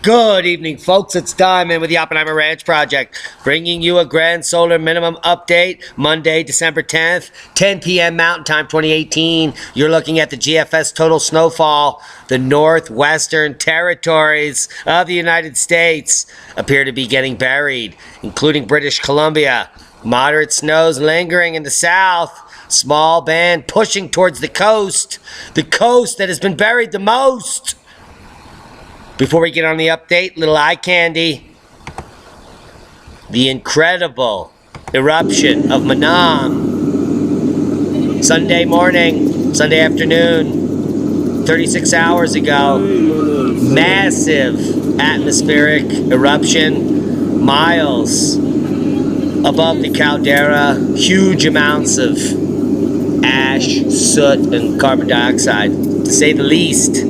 Good evening, folks. It's Diamond with the Oppenheimer Ranch Project, bringing you a grand solar minimum update, Monday, December 10th, 10 p.m. Mountain Time 2018. You're looking at the GFS total snowfall. The northwestern territories of the United States appear to be getting buried, including British Columbia. Moderate snows lingering in the south. Small band pushing towards the coast that has been buried the most. Before we get on the update, little eye candy. The incredible eruption of Manam. Sunday morning, Sunday afternoon, 36 hours ago. Massive atmospheric eruption, miles above the caldera. Huge amounts of ash, soot, and carbon dioxide, to say the least.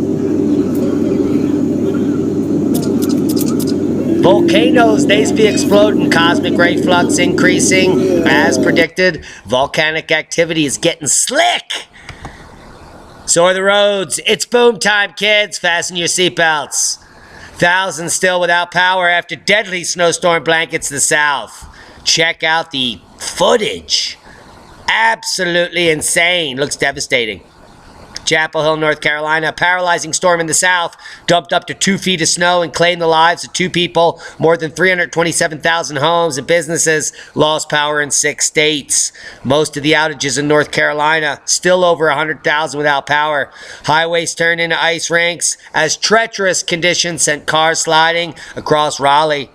Volcanoes, they be exploding, cosmic ray flux increasing. As predicted, volcanic activity is getting slick. So are the roads. It's boom time, kids. Fasten your seatbelts. Thousands still without power after deadly snowstorm blankets the south. Check out the footage. Absolutely insane. Looks devastating. Chapel Hill, North Carolina, paralyzing storm in the south, dumped up to 2 feet of snow and claimed the lives of 2 people. More than 327,000 homes and businesses lost power in 6 states. Most of the outages in North Carolina, still over 100,000 without power. Highways turned into ice rinks as treacherous conditions sent cars sliding across Raleigh.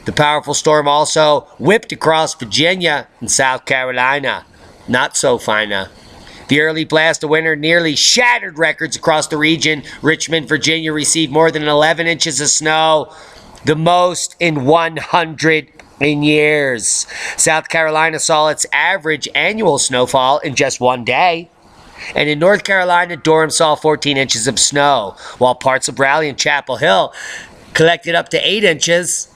The powerful storm also whipped across Virginia and South Carolina. Not so fina. The early blast of winter nearly shattered records across the region. Richmond, Virginia received more than 11 inches of snow, the most in 100 years. South Carolina saw its average annual snowfall in just 1 day. And in North Carolina, Durham saw 14 inches of snow, while parts of Raleigh and Chapel Hill collected up to 8 inches,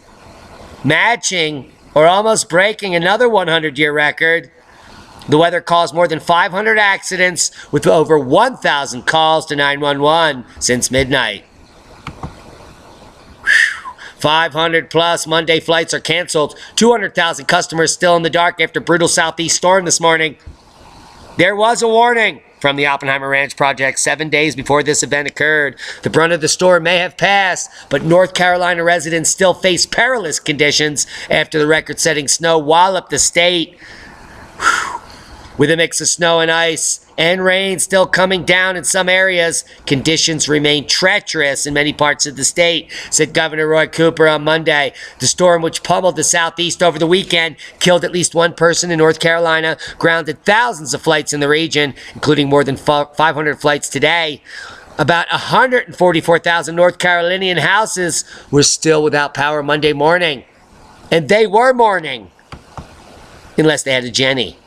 matching or almost breaking another 100-year record. The weather caused more than 500 accidents with over 1,000 calls to 911 since midnight. 500 plus Monday flights are canceled. 200,000 customers still in the dark after brutal southeast storm this morning. There was a warning from the Oppenheimer Ranch Project 7 days before this event occurred. The brunt of the storm may have passed, but North Carolina residents still face perilous conditions after the record-setting snow walloped the state. With a mix of snow and ice and rain still coming down in some areas, conditions remain treacherous in many parts of the state, said Governor Roy Cooper on Monday. The storm, which pummeled the southeast over the weekend, killed at least 1 person in North Carolina, grounded thousands of flights in the region, including more than 500 flights today. About 144,000 North Carolinian houses were still without power Monday morning. And they were mourning, unless they had a Jenny.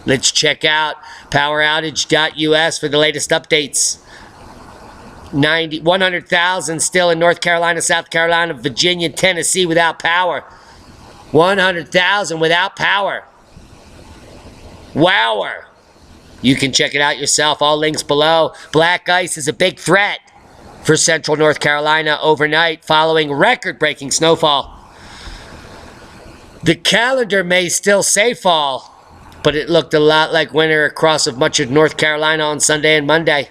Let's check out poweroutage.us for the latest updates. 100,000 still in North Carolina, South Carolina, Virginia, Tennessee without power. 100,000 without power. Wower. You can check it out yourself. All links below. Black ice is a big threat for central North Carolina overnight following record-breaking snowfall. The calendar may still say fall, but it looked a lot like winter across of much of North Carolina on Sunday and Monday.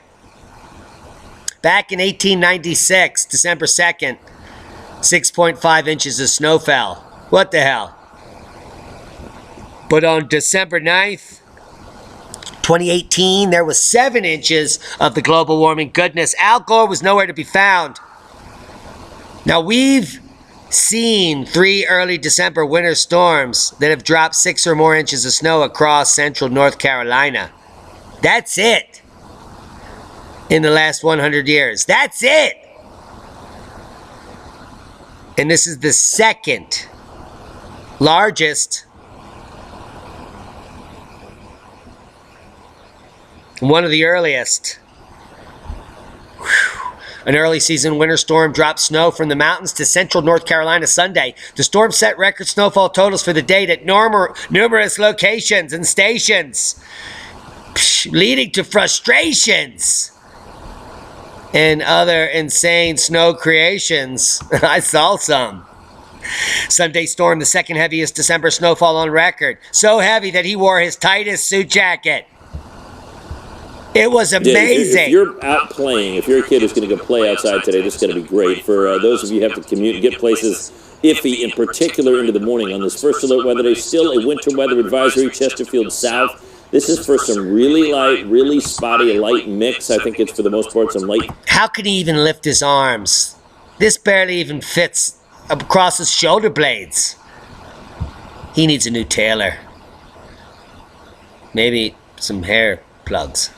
Back in 1896, December 2nd, 6.5 inches of snow fell. What the hell? But on December 9th, 2018, there was 7 inches of the global warming goodness. Al Gore was nowhere to be found. Now we've seen 3 early December winter storms that have dropped 6 or more inches of snow across central North Carolina. That's it. In the last 100 years. That's it. And this is the second largest, one of the earliest. Whew. An early season winter storm dropped snow from the mountains to central North Carolina Sunday. The storm set record snowfall totals for the date at numerous locations and stations, leading to frustrations and other insane snow creations. I saw some. Sunday storm, the second heaviest December snowfall on record. So heavy that he wore his tightest suit jacket. It was amazing. If you're out playing, if you're a kid who's going to go play outside today, this is going to be great. For those of you who have to commute and get places iffy, in particular into the morning on this first alert weather day, still a winter weather advisory, Chesterfield South. This is for some really light, really spotty, light mix. I think it's for the most part some light. How could he even lift his arms? This barely even fits across his shoulder blades. He needs a new tailor. Maybe some hair plugs.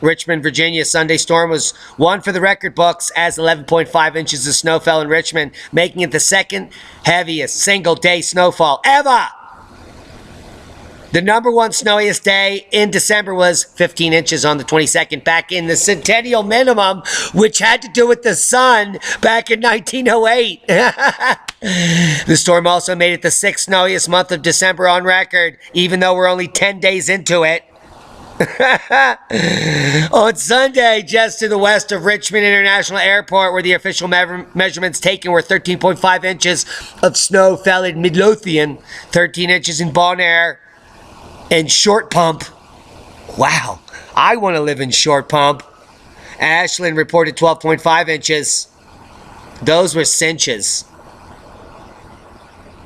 Richmond, Virginia, Sunday storm was one for the record books as 11.5 inches of snow fell in Richmond, making it the second heaviest single-day snowfall ever. The number one snowiest day in December was 15 inches on the 22nd, back in the centennial minimum, which had to do with the sun back in 1908. The storm also made it the sixth snowiest month of December on record, even though we're only 10 days into it. On Sunday, just to the west of Richmond International Airport, where the official measurements taken were 13.5 inches of snow fell in Midlothian, 13 inches in Bon Air, and Short Pump. Wow, I want to live in Short Pump. Ashland reported 12.5 inches. Those were cinches.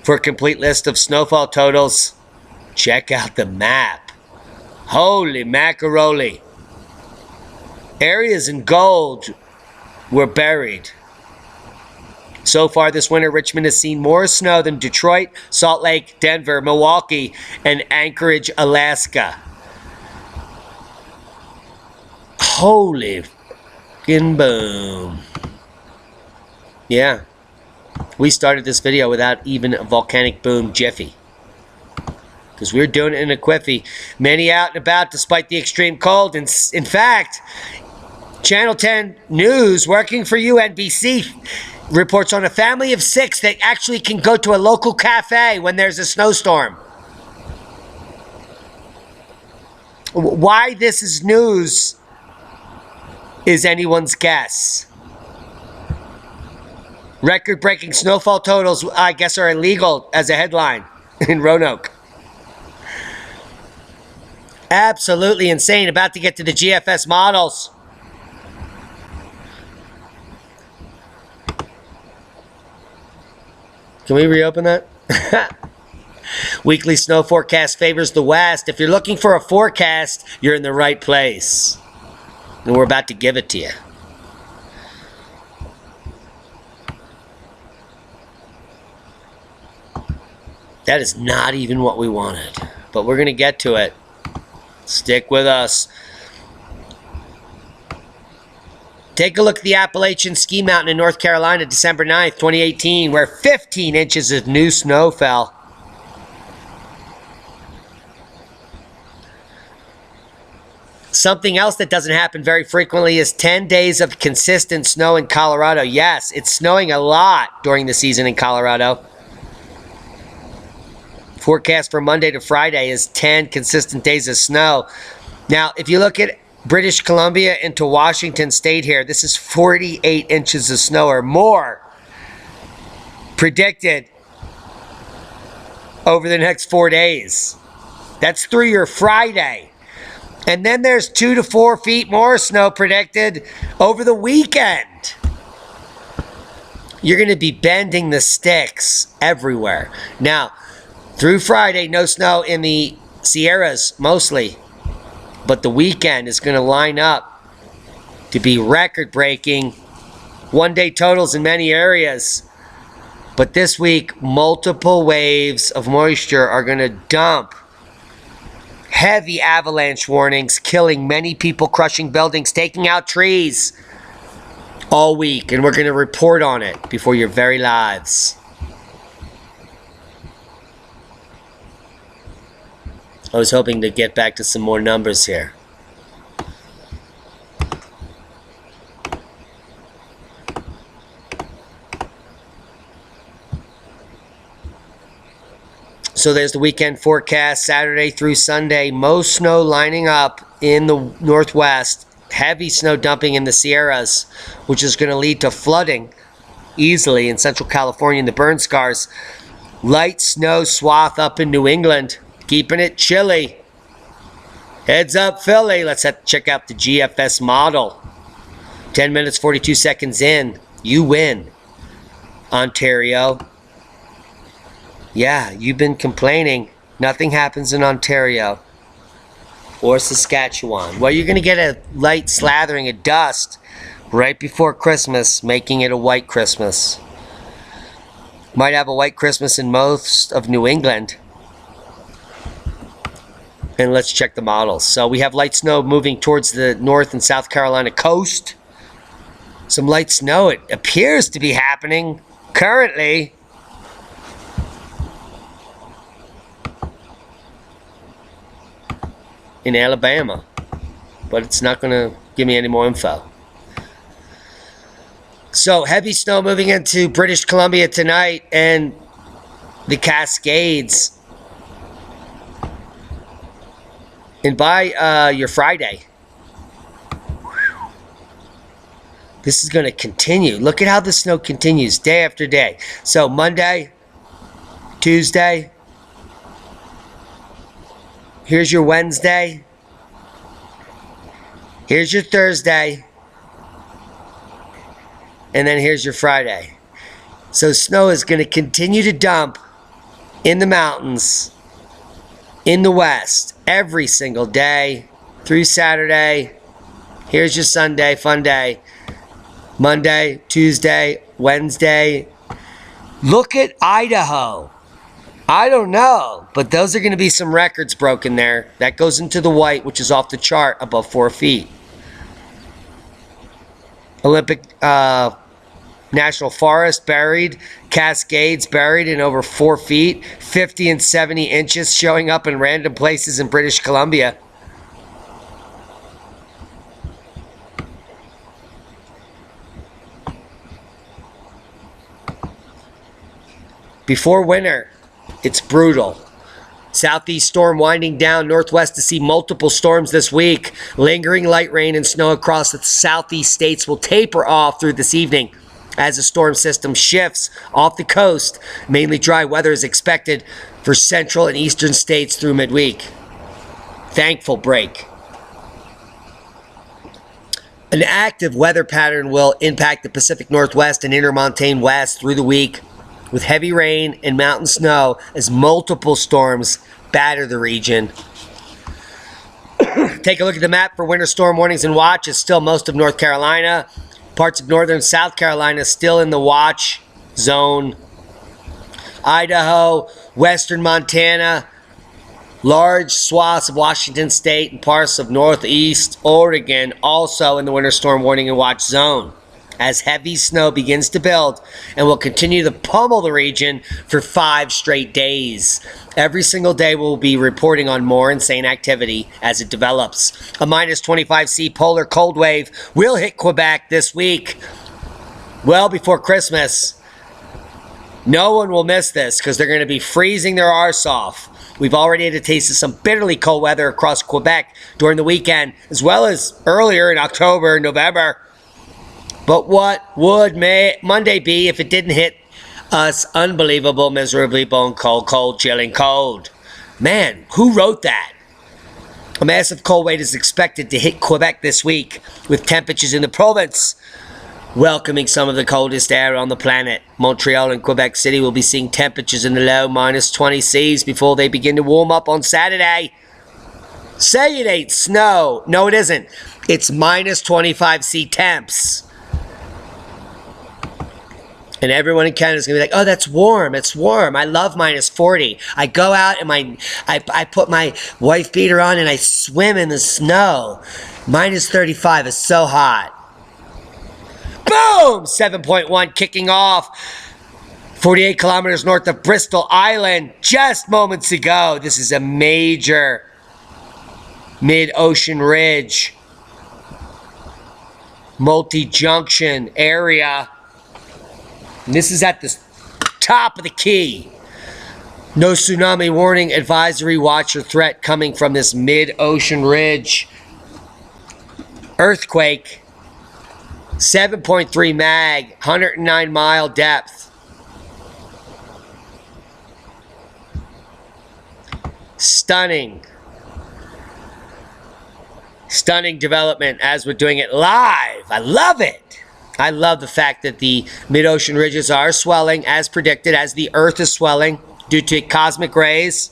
For a complete list of snowfall totals, check out the map. Holy macaroni. Areas in gold were buried. So far this winter, Richmond has seen more snow than Detroit, Salt Lake, Denver, Milwaukee, and Anchorage, Alaska. Holy f***ing boom. Yeah. We started this video without even a volcanic boom jiffy. Because we're doing it in a quiffy. Many out and about despite the extreme cold. In fact, Channel 10 News, working for UNBC, reports on a family of 6 that actually can go to a local cafe when there's a snowstorm. Why this is news is anyone's guess. Record-breaking snowfall totals, I guess, are illegal as a headline in Roanoke. Absolutely insane. About to get to the GFS models. Can we reopen that? Weekly snow forecast favors the west. If you're looking for a forecast, you're in the right place. And we're about to give it to you. That is not even what we wanted. But we're going to get to it. Stick with us. Take a look at the Appalachian Ski Mountain in North Carolina, December 9th, 2018, where 15 inches of new snow fell. Something else that doesn't happen very frequently is 10 days of consistent snow in Colorado. Yes, it's snowing a lot during the season in Colorado. Forecast for Monday to Friday is 10 consistent days of snow. Now, if you look at British Columbia into Washington State here, this is 48 inches of snow or more predicted over the next 4 days. That's through your Friday. And then there's 2 to 4 feet more snow predicted over the weekend. You're going to be bending the sticks everywhere. Now, through Friday, no snow in the Sierras mostly. But the weekend is going to line up to be record-breaking one-day totals in many areas. But this week, multiple waves of moisture are going to dump. Heavy avalanche warnings, killing many people, crushing buildings, taking out trees all week. And we're going to report on it before your very lives. I was hoping to get back to some more numbers here. So there's the weekend forecast, Saturday through Sunday. Most snow lining up in the northwest Heavy snow dumping in the Sierras, which is going to lead to flooding easily in Central California and the burn scars. Light snow swath up in New England, keeping it chilly. Heads up, Philly. Let's check out the GFS model. 10 minutes, 42 seconds in. You win. Ontario. Yeah, you've been complaining. Nothing happens in Ontario or Saskatchewan. Well, you're going to get a light slathering of dust right before Christmas, making it a white Christmas. Might have a white Christmas in most of New England. And let's check the models. So we have light snow moving towards the North and South Carolina coast. Some light snow, it appears to be happening currently. In Alabama, but it's not going to give me any more info. So heavy snow moving into British Columbia tonight and the Cascades. And by your Friday, this is going to continue. Look at how the snow continues day after day. So Monday, Tuesday, here's your Wednesday. Here's your Thursday. And then here's your Friday. So snow is going to continue to dump in the mountains, in the west, every single day through Saturday. Here's your Sunday, fun day. Monday, Tuesday, Wednesday. Look at Idaho. I don't know, but those are going to be some records broken there. That goes into the white, which is off the chart, above 4 feet. Olympic National Forest buried. Cascades buried in over 4 feet. 50 and 70 inches showing up in random places in British Columbia. Before winter, it's brutal. Southeast storm winding down northwest to see multiple storms this week. Lingering light rain and snow across the southeast states will taper off through this evening as the storm system shifts off the coast. Mainly dry weather is expected for central and eastern states through midweek. Thankful break. An active weather pattern will impact the Pacific Northwest and Intermontane West through the week, with heavy rain and mountain snow as multiple storms batter the region. Take a look at the map for winter storm warnings and watch. It's still most of North Carolina. Parts of northern South Carolina still in the watch zone. Idaho, western Montana, large swaths of Washington State and parts of northeast Oregon also in the winter storm warning and watch zone, as heavy snow begins to build and will continue to pummel the region for 5 straight days. Every single day we'll be reporting on more insane activity as it develops. A minus 25°C polar cold wave will hit Quebec this week, well before Christmas. No one will miss this because they're going to be freezing their arse off. We've already had a taste of some bitterly cold weather across Quebec during the weekend, as well as earlier in October and November. But what would Monday be if it didn't hit us unbelievable, miserably bone cold, chilling cold? Man, who wrote that? A massive cold wave is expected to hit Quebec this week, with temperatures in the province welcoming some of the coldest air on the planet. Montreal and Quebec City will be seeing temperatures in the low minus 20 Cs before they begin to warm up on Saturday. Say it ain't snow. No, it isn't. It's minus 25°C temps. And everyone in Canada is going to be like, oh, that's warm. It's warm. I love minus 40. I go out and I put my wife beater on and I swim in the snow. Minus 35 is so hot. Boom! 7.1 kicking off. 48 kilometers north of Bristol Island just moments ago. This is a major mid-ocean ridge, multi-junction area. And this is at the top of the key. No tsunami warning, advisory, watch, or threat coming from this mid-ocean ridge. Earthquake, 7.3 mag, 109 mile depth. Stunning. Stunning development as we're doing it live. I love it. I love the fact that the mid-ocean ridges are swelling as predicted, as the Earth is swelling due to cosmic rays,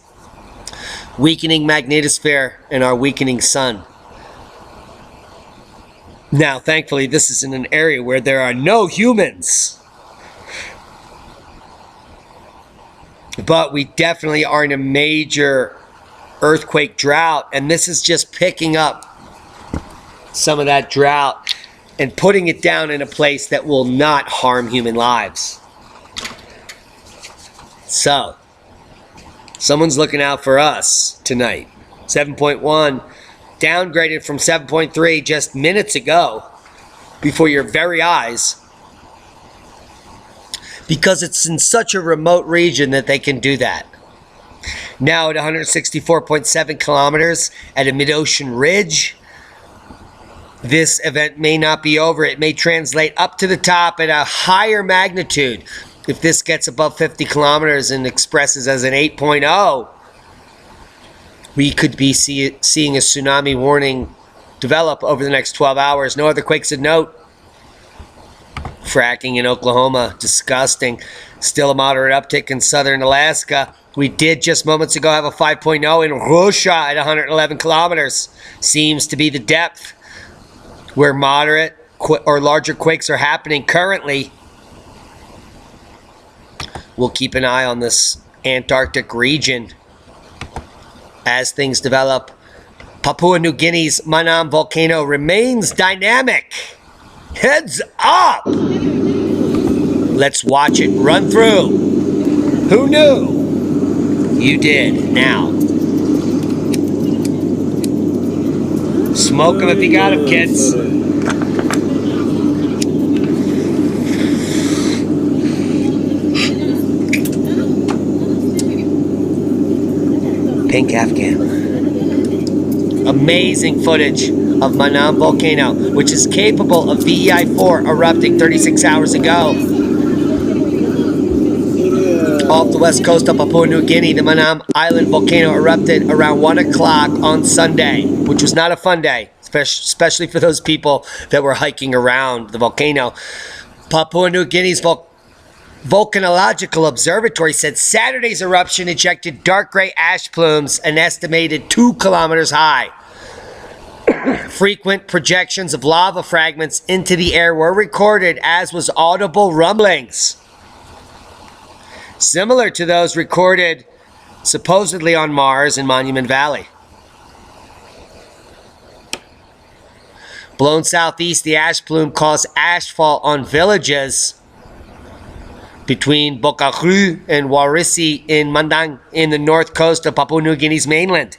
weakening magnetosphere, and our weakening sun. Now, thankfully, this is in an area where there are no humans. But we definitely are in a major earthquake drought, and this is just picking up some of that drought and putting it down in a place that will not harm human lives. So, someone's looking out for us tonight. 7.1, downgraded from 7.3 just minutes ago, before your very eyes, because it's in such a remote region that they can do that. Now at 164.7 kilometers at a mid-ocean ridge, this event may not be over. It may translate up to the top at a higher magnitude. If this gets above 50 kilometers and expresses as an 8.0, we could be seeing a tsunami warning develop over the next 12 hours. No other quakes of note. Fracking in Oklahoma, disgusting. Still a moderate uptick in southern Alaska. We did just moments ago have a 5.0 in Russia at 111 kilometers. Seems to be the depth where moderate or larger quakes are happening currently. We'll keep an eye on this Antarctic region as things develop. Papua New Guinea's Manam volcano remains dynamic. Heads up! Let's watch it run through. Who knew? You did. Now. Smoke them if you got them, kids. Pink Afghan. Amazing footage of Manam volcano, which is capable of VEI4 erupting 36 hours ago. Off the west coast of Papua New Guinea, the Manam Island volcano erupted around 1 o'clock on Sunday, which was not a fun day, especially for those people that were hiking around the volcano. Papua New Guinea's Volcanological Observatory said Saturday's eruption ejected dark gray ash plumes an estimated 2 kilometers high. Frequent projections of lava fragments into the air were recorded, as was audible rumblings, similar to those recorded supposedly on Mars in Monument Valley. Blown southeast, the ash plume caused ashfall on villages between Bokakru and Warisi in Mandang in the north coast of Papua New Guinea's mainland.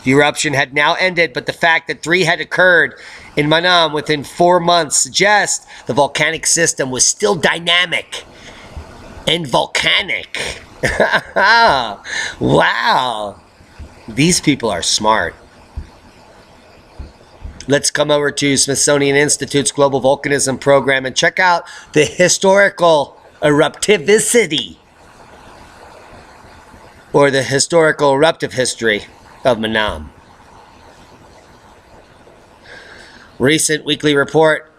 The eruption had now ended, but the fact that 3 had occurred in Manam within 4 months suggests the volcanic system was still dynamic and volcanic. Wow. These people are smart. Let's come over to Smithsonian Institute's Global Volcanism Program and check out the historical eruptivity, or the historical eruptive history of Manam. Recent weekly report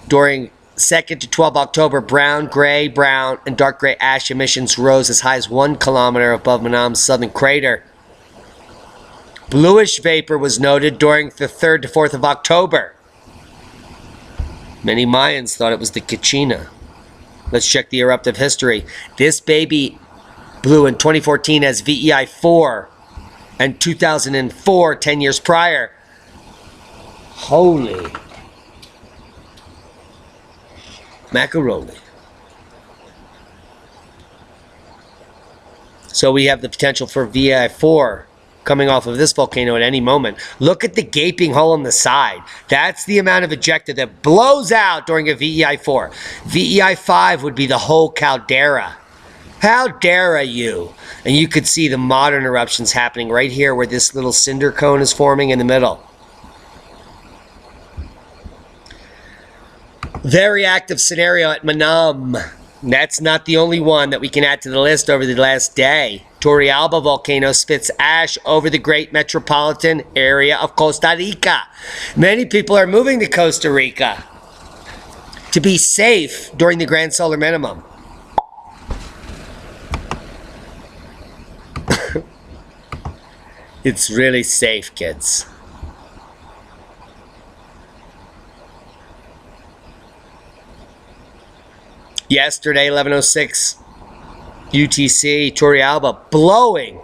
during 2nd to 12 October, brown, gray, brown, and dark gray ash emissions rose as high as 1 kilometer above Manam's southern crater. Bluish vapor was noted during the 3rd to 4th of October. Many Mayans thought it was the Kachina. Let's check the eruptive history. This baby blew in 2014 as VEI4 and 2004, 10 years prior. Holy macaroni. So we have the potential for VEI4 coming off of this volcano at any moment. Look at the gaping hole on the side. That's the amount of ejecta that blows out during a VEI4. VEI5 would be the whole caldera. How dare you? And you could see the modern eruptions happening right here where this little cinder cone is forming in the middle. Very active scenario at Manam. That's not the only one that we can add to the list over the last day. Turrialba volcano spits ash over the great metropolitan area of Costa Rica. Many people are moving to Costa Rica to be safe during the grand solar minimum. It's really safe, kids. Yesterday, 11:06 UTC, Turrialba blowing.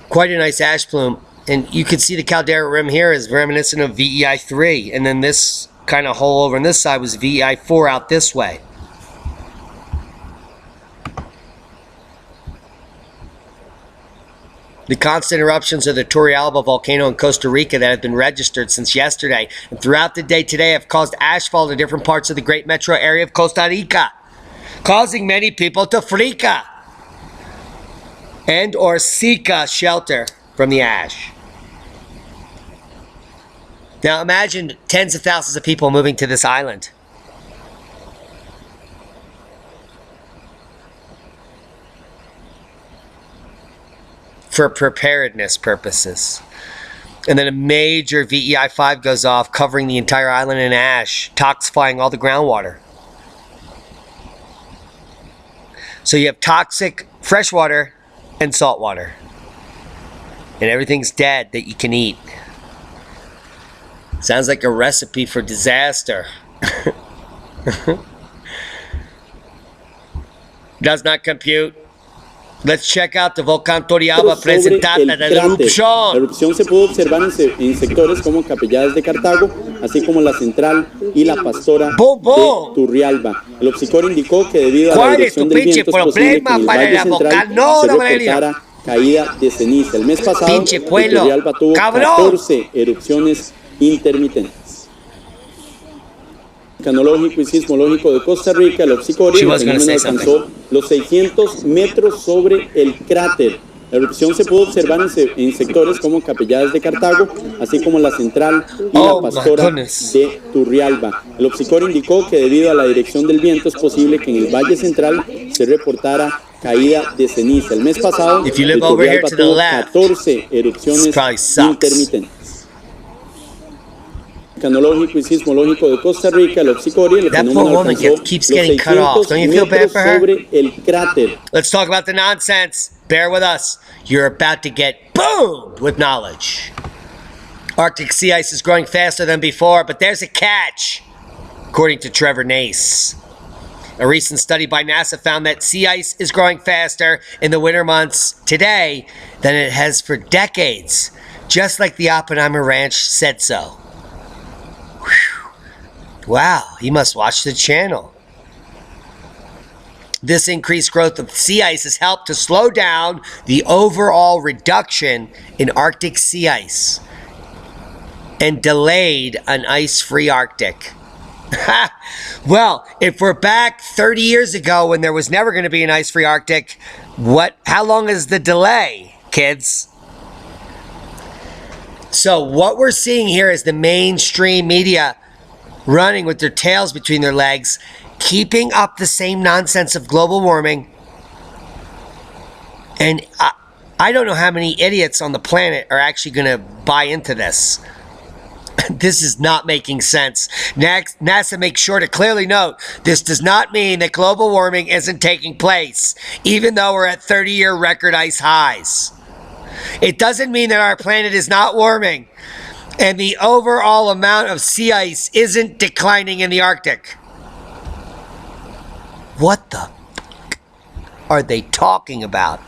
Quite a nice ash plume. And you can see the caldera rim here is reminiscent of VEI 3. And then this kind of hole over on this side was VEI 4 out this way. The constant eruptions of the Turrialba volcano in Costa Rica that have been registered since yesterday and throughout the day today have caused ashfall in different parts of the great metro area of Costa Rica, causing many people to freaka and or seek a shelter from the ash. Now imagine tens of thousands of people moving to this island. For preparedness purposes. And then a major VEI 5 goes off, covering the entire island in ash, toxifying all the groundwater. So you have toxic freshwater and saltwater. And everything's dead that you can eat. Sounds like a recipe for disaster. Does not compute. Let's check out the volcán Turrialba presentada de la erupción. La erupción se pudo observar en sectores como Capelladas de Cartago, así como la Central y la Pastora de Turrialba. El obsicor indicó que debido a la dirección del viento es posible que en el Valle Central se reportara caída de ceniza. El mes pasado, Turrialba tuvo 14 erupciones intermitentes. Volcanológico y sismológico de Costa Rica, el obsicorio, el fenómeno alcanzó los 600 metros sobre el cráter. La erupción se pudo observar en sectores como Capelladas de Cartago, así como la Central y la Pastora de Turrialba. El obsicorio indicó que debido a la dirección del viento es posible que en el Valle Central se reportara caída de ceniza. El mes pasado, el Turrialba tuvo 14 erupciones intermitentes. Volcanológico y sismológico de Costa Rica, el obsicorio, el fenómeno alcanzó los 600 metros sobre el cráter. Let's talk about the nonsense. Bear with us. You're about to get boomed with knowledge. Arctic sea ice is growing faster than before, but there's a catch, according to Trevor Nace. A recent study by NASA found that sea ice is growing faster in the winter months today than it has for decades, just like the Oppenheimer Ranch said so. Wow, you must watch the channel. This increased growth of sea ice has helped to slow down the overall reduction in Arctic sea ice and delayed an ice-free Arctic. Well, if we're back 30 years ago when there was never going to be an ice-free Arctic, how long is the delay, kids? So what we're seeing here is the mainstream media running with their tails between their legs, keeping up the same nonsense of global warming. And I don't know how many idiots on the planet are actually going to buy into this. This is not making sense. Next, NASA makes sure to clearly note, this does not mean that global warming isn't taking place, even though we're at 30-year record ice highs. It doesn't mean that our planet is not warming and the overall amount of sea ice isn't declining in the Arctic. What the fuck are they talking about?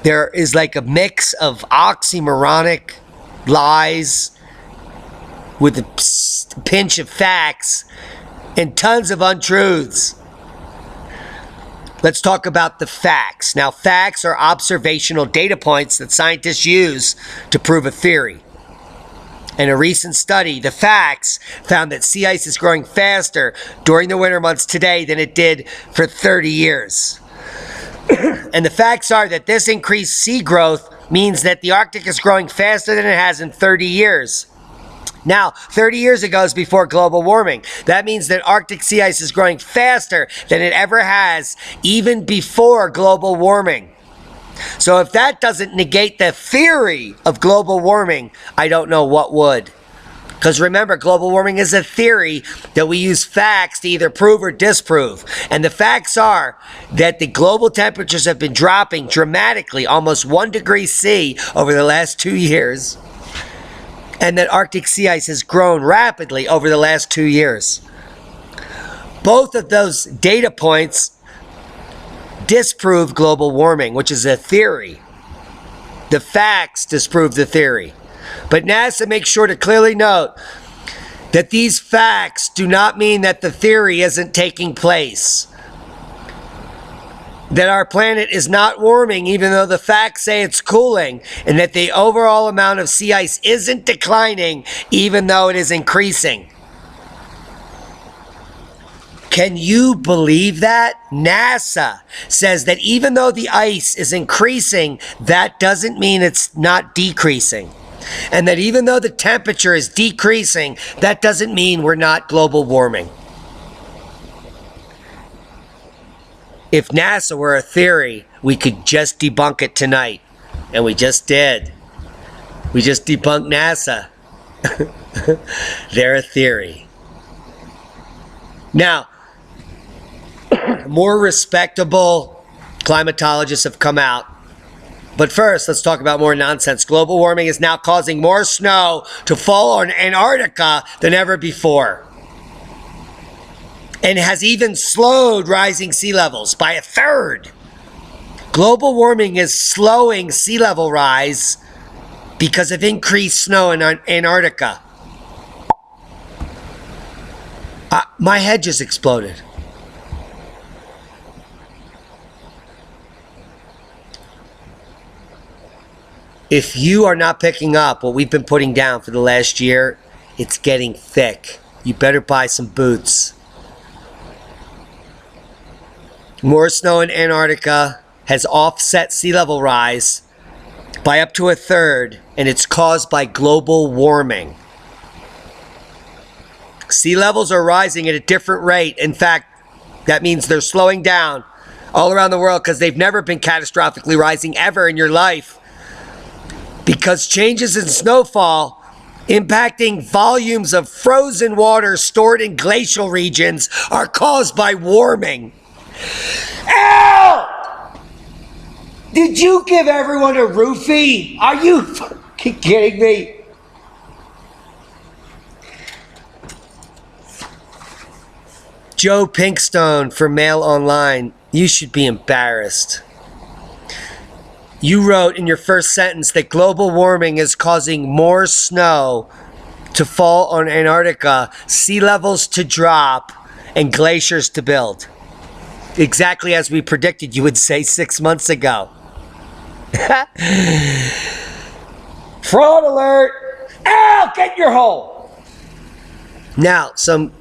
There is like a mix of oxymoronic lies with a pinch of facts and tons of untruths. Let's talk about the facts. Now, facts are observational data points that scientists use to prove a theory. In a recent study, the facts found that sea ice is growing faster during the winter months today than it did for 30 years. And the facts are that this increased sea growth means that the Arctic is growing faster than it has in 30 years. Now, 30 years ago is before global warming. That means that Arctic sea ice is growing faster than it ever has, even before global warming. So if that doesn't negate the theory of global warming, I don't know what would. Because remember, global warming is a theory that we use facts to either prove or disprove. And the facts are that the global temperatures have been dropping dramatically, almost 1 degree C over the last 2 years. And that Arctic sea ice has grown rapidly over the last 2 years. Both of those data points disprove global warming, which is a theory. The facts disprove the theory. But NASA makes sure to clearly note that these facts do not mean that the theory isn't taking place. That our planet is not warming even though the facts say it's cooling, and that the overall amount of sea ice isn't declining even though it is increasing. Can you believe that? NASA says that even though the ice is increasing, that doesn't mean it's not decreasing. And that even though the temperature is decreasing, that doesn't mean we're not global warming. If NASA were a theory, we could just debunk it tonight. And we just did. We just debunked NASA. They're a theory. Now, more respectable climatologists have come out. But first, let's talk about more nonsense. Global warming is now causing more snow to fall on Antarctica than ever before. And has even slowed rising sea levels by a third. Global warming is slowing sea level rise because of increased snow in Antarctica. My head just exploded. If you are not picking up what we've been putting down for the last year, it's getting thick. You better buy some boots. More snow in Antarctica has offset sea level rise by up to a third, and it's caused by global warming. Sea levels are rising at a different rate. In fact, that means they're slowing down all around the world because they've never been catastrophically rising ever in your life. Because changes in snowfall impacting volumes of frozen water stored in glacial regions are caused by warming. Ow! Did you give everyone a roofie? Are you fucking kidding me? Joe Pinkstone for Mail Online, you should be embarrassed. You wrote in your first sentence that global warming is causing more snow to fall on Antarctica, sea levels to drop, and glaciers to build. Exactly as we predicted you would say 6 months ago. Fraud alert! Ow! Get in your hole! Now, some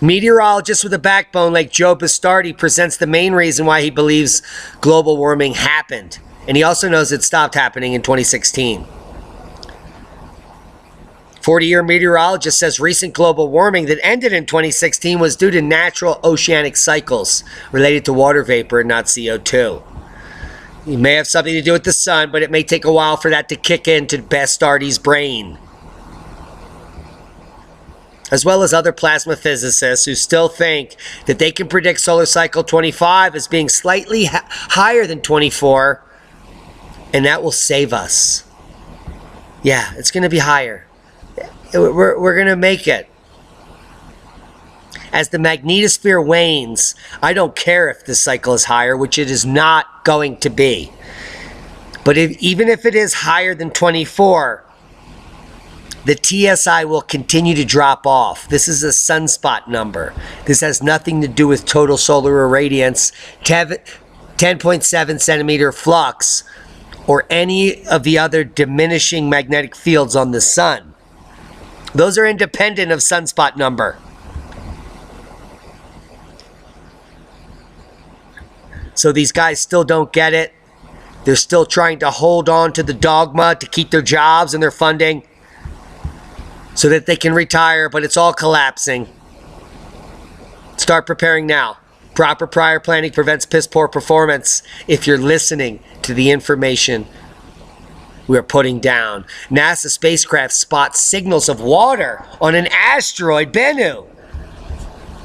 meteorologist with a backbone like Joe Bastardi presents the main reason why he believes global warming happened. And he also knows it stopped happening in 2016. 40-year meteorologist says recent global warming that ended in 2016 was due to natural oceanic cycles related to water vapor and not CO2. It may have something to do with the sun, but it may take a while for that to kick into Bastardi's brain. As well as other plasma physicists who still think that they can predict solar cycle 25 as being slightly higher than 24, and that will save us. Yeah, it's going to be higher. We're going to make it. As the magnetosphere wanes, I don't care if this cycle is higher, which it is not going to be. But even if it is higher than 24, the TSI will continue to drop off. This is a sunspot number. This has nothing to do with total solar irradiance, 10.7 centimeter flux, or any of the other diminishing magnetic fields on the sun. Those are independent of sunspot number. So these guys still don't get it. They're still trying to hold on to the dogma to keep their jobs and their funding. so that they can retire, but it's all collapsing. Start preparing now. Proper prior planning prevents piss poor performance if you're listening to the information we're putting down. NASA spacecraft spots signals of water on an asteroid, Bennu.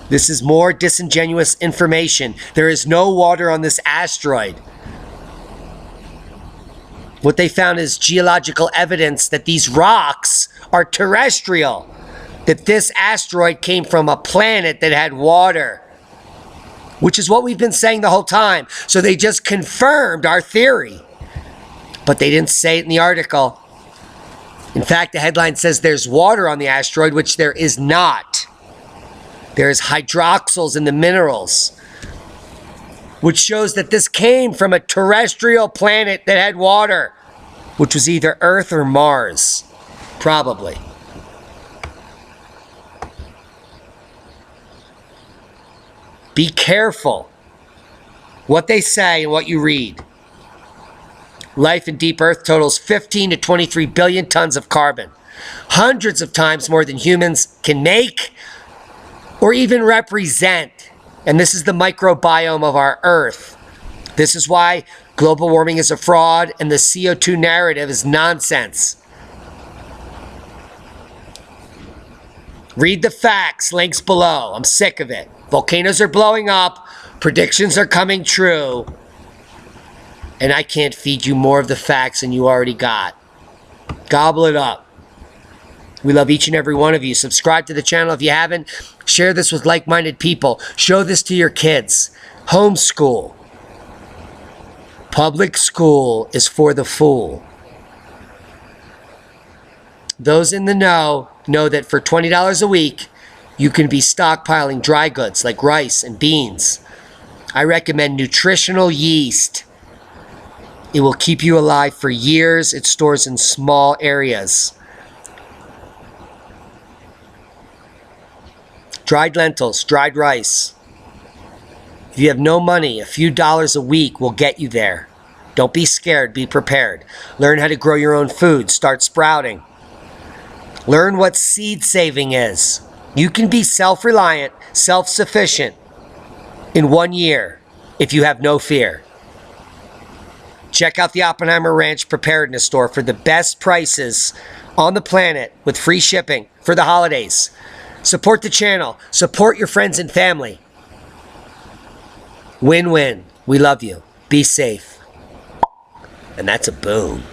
This is more disingenuous information. There is no water on this asteroid. What they found is geological evidence that these rocks are terrestrial, that this asteroid came from a planet that had water, which is what we've been saying the whole time. So they just confirmed our theory, but they didn't say it in the article. In fact, the headline says there's water on the asteroid, which there is not. There's hydroxyls in the minerals, which shows that this came from a terrestrial planet that had water, which was either Earth or Mars, probably. Be careful what they say and what you read. Life in deep Earth totals 15 to 23 billion tons of carbon, hundreds of times more than humans can make or even represent. And this is the microbiome of our Earth. This is why global warming is a fraud and the CO2 narrative is nonsense. Read the facts, links below. I'm sick of it. Volcanoes are blowing up, predictions are coming true, and I can't feed you more of the facts than you already got. Gobble it up. We love each and every one of you. Subscribe to the channel if you haven't. Share this with like-minded people. Show this to your kids. Homeschool. Public school is for the fool. Those in the know that for $20 a week, you can be stockpiling dry goods like rice and beans. I recommend nutritional yeast. It will keep you alive for years. It stores in small areas. Dried lentils, dried rice. If you have no money, a few dollars a week will get you there. Don't be scared, be prepared. Learn how to grow your own food, start sprouting. Learn what seed saving is. You can be self-reliant, self-sufficient in 1 year if you have no fear. Check out the Oppenheimer Ranch Preparedness store for the best prices on the planet with free shipping for the holidays. Support the channel. Support your friends and family. Win-win. We love you. Be safe. And that's a boom.